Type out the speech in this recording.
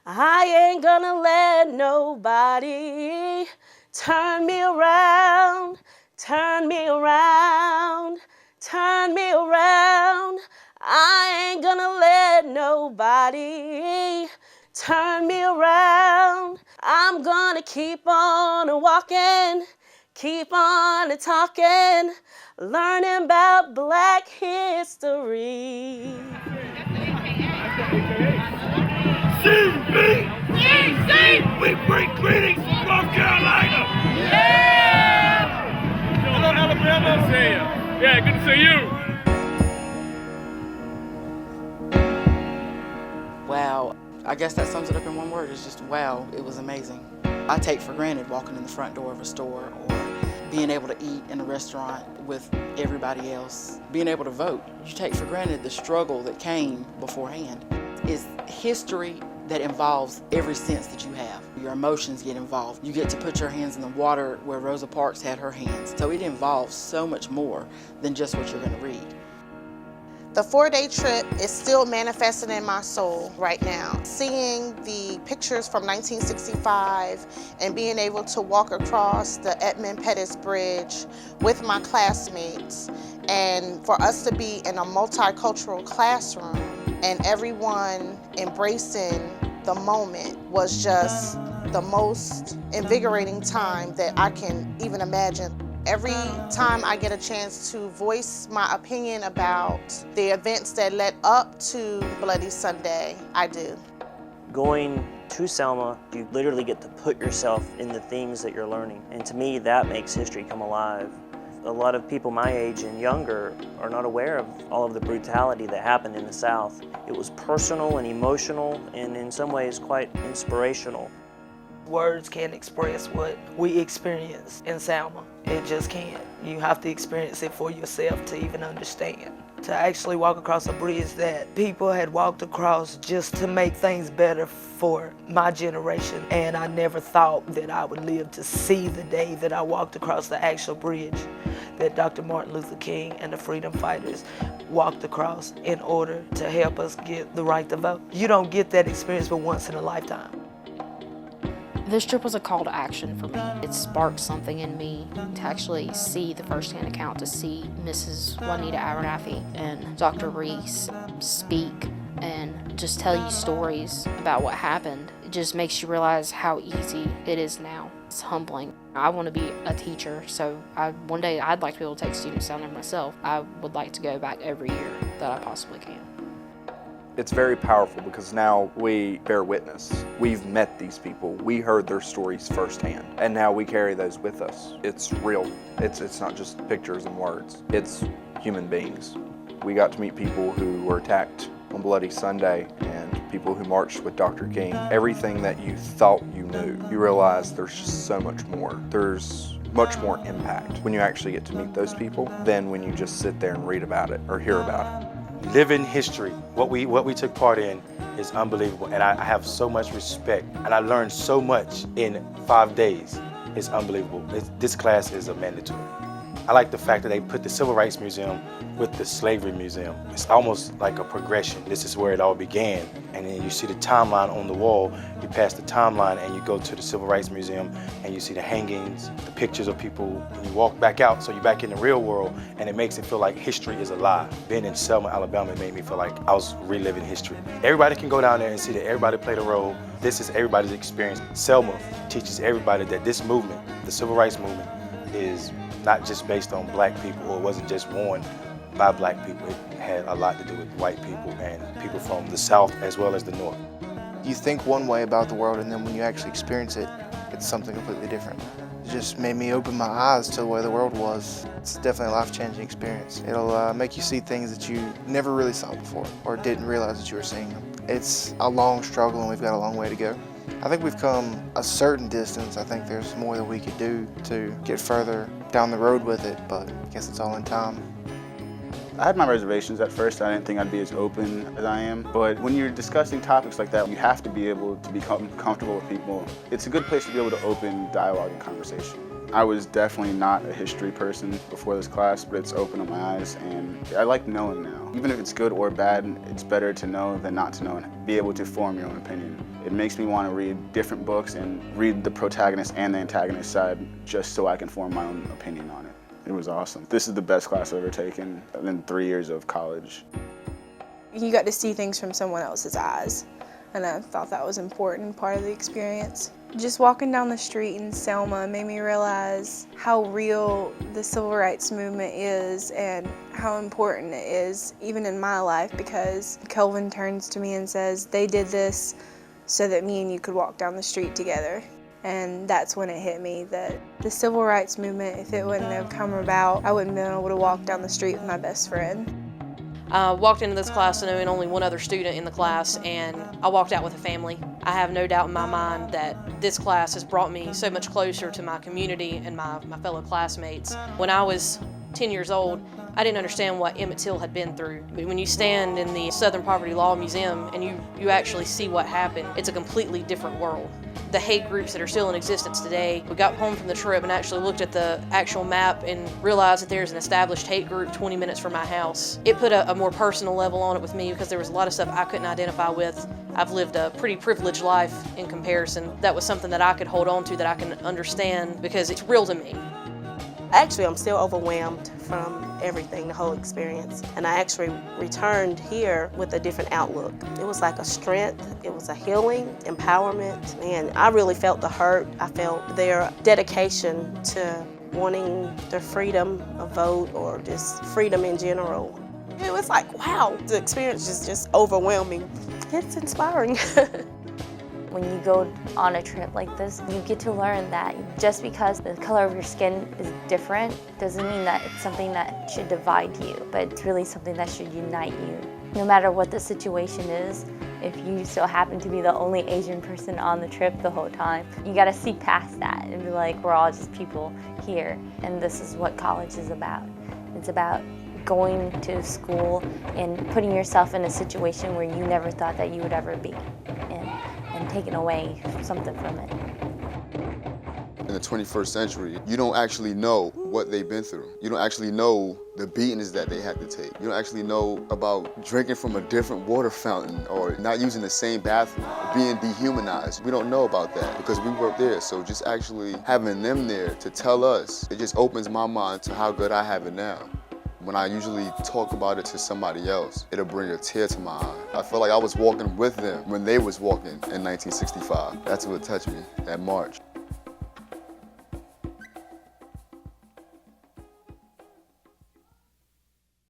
I ain't gonna let nobody turn me around, turn me around, turn me around. I ain't gonna let nobody turn me around. I'm gonna keep on walking, keep on talking, learning about Black history. CBCC, we bring greetings from North Carolina. Yeah! Hello, Alabama. Good to see you. Yeah, good to see you. Wow. I guess that sums it up in one word. It's just wow. It was amazing. I take for granted walking in the front door of a store or being able to eat in a restaurant with everybody else. Being able to vote. You take for granted the struggle that came beforehand. It's history that involves every sense that you have. Your emotions get involved. You get to put your hands in the water where Rosa Parks had her hands. So it involves so much more than just what you're going to read. The 4-day trip is still manifesting in my soul right now. Seeing the pictures from 1965 and being able to walk across the Edmund Pettus Bridge with my classmates, and for us to be in a multicultural classroom and everyone embracing the moment was just the most invigorating time that I can even imagine. Every time I get a chance to voice my opinion about the events that led up to Bloody Sunday, I do. Going to Selma, you literally get to put yourself in the themes that you're learning. And to me, that makes history come alive. A lot of people my age and younger are not aware of all of the brutality that happened in the South. It was personal and emotional and in some ways quite inspirational. Words can't express what we experienced in Selma. It just can't. You have to experience it for yourself to even understand. To actually walk across a bridge that people had walked across just to make things better for my generation. And I never thought that I would live to see the day that I walked across the actual bridge that Dr. Martin Luther King and the freedom fighters walked across in order to help us get the right to vote. You don't get that experience but once in a lifetime. This trip was a call to action for me. It sparked something in me to actually see the firsthand account, to see Mrs. Juanita Abernathy and Dr. Reese speak and just tell you stories about what happened. It just makes you realize how easy it is now. It's humbling. I want to be a teacher, so one day I'd like to be able to take students down there myself. I would like to go back every year that I possibly can. It's very powerful because now we bear witness. We've met these people. We heard their stories firsthand, and now we carry those with us. It's real. It's not just pictures and words. It's human beings. We got to meet people who were attacked on Bloody Sunday and people who marched with Dr. King. Everything that you thought you knew, you realize there's just so much more. There's much more impact when you actually get to meet those people than when you just sit there and read about it or hear about it. Living history, what we took part in is unbelievable, and I have so much respect, and I learned so much in 5 days. It's unbelievable. This class is a mandatory. I like the fact that they put the Civil Rights Museum with the Slavery Museum. It's almost like a progression. This is where it all began. And then you see the timeline on the wall. You pass the timeline and you go to the Civil Rights Museum and you see the hangings, the pictures of people, and you walk back out, so you're back in the real world, and it makes it feel like history is alive. Being in Selma, Alabama, it made me feel like I was reliving history. Everybody can go down there and see that everybody played a role. This is everybody's experience. Selma teaches everybody that this movement, the Civil Rights Movement, is not just based on black people, or it wasn't just won by black people. It had a lot to do with white people and people from the South as well as the North. You think one way about the world, and then when you actually experience it, it's something completely different. It just made me open my eyes to the way the world was. It's definitely a life-changing experience. It'll make you see things that you never really saw before or didn't realize that you were seeing them. It's a long struggle, and we've got a long way to go. I think we've come a certain distance. I think there's more that we could do to get further down the road with it, but I guess it's all in time. I had my reservations at first. I didn't think I'd be as open as I am. But when you're discussing topics like that, you have to be able to become comfortable with people. It's a good place to be able to open dialogue and conversation. I was definitely not a history person before this class, but it's opened up my eyes, and I like knowing now. Even if it's good or bad, it's better to know than not to know and be able to form your own opinion. It makes me want to read different books and read the protagonist and the antagonist side just so I can form my own opinion on it. It was awesome. This is the best class I've ever taken in 3 years of college. You got to see things from someone else's eyes, and I thought that was an important part of the experience. Just walking down the street in Selma made me realize how real the civil rights movement is and how important it is, even in my life, because Kelvin turns to me and says, they did this so that me and you could walk down the street together. And that's when it hit me that the civil rights movement, if it wouldn't have come about, I wouldn't have been able to walk down the street with my best friend. I walked into this class knowing only one other student in the class, and I walked out with a family. I have no doubt in my mind that this class has brought me so much closer to my community and my fellow classmates. When I was 10 years old, I didn't understand what Emmett Till had been through. But when you stand in the Southern Poverty Law Museum and you actually see what happened, it's a completely different world. The hate groups that are still in existence today, we got home from the trip and actually looked at the actual map and realized that there's an established hate group 20 minutes from my house. It put a more personal level on it with me because there was a lot of stuff I couldn't identify with. I've lived a pretty privileged life in comparison. That was something that I could hold on to, that I can understand because it's real to me. Actually, I'm still overwhelmed from everything, the whole experience. And I actually returned here with a different outlook. It was like a strength, it was a healing, empowerment, and I really felt the hurt. I felt their dedication to wanting their freedom of vote or just freedom in general. It was like, wow, the experience is just overwhelming. It's inspiring. When you go on a trip like this, you get to learn that just because the color of your skin is different doesn't mean that it's something that should divide you, but it's really something that should unite you. No matter what the situation is, if you still happen to be the only Asian person on the trip the whole time, you gotta see past that and be like, we're all just people here, and this is what college is about. It's about going to school and putting yourself in a situation where you never thought that you would ever be, and taking away something from it. In the 21st century, you don't actually know what they've been through. You don't actually know the beatings that they had to take. You don't actually know about drinking from a different water fountain or not using the same bathroom, or being dehumanized. We don't know about that because we weren't there. So just actually having them there to tell us, it just opens my mind to how good I have it now. When I usually talk about it to somebody else, it'll bring a tear to my eye. I feel like I was walking with them when they was walking in 1965. That's what touched me, that march.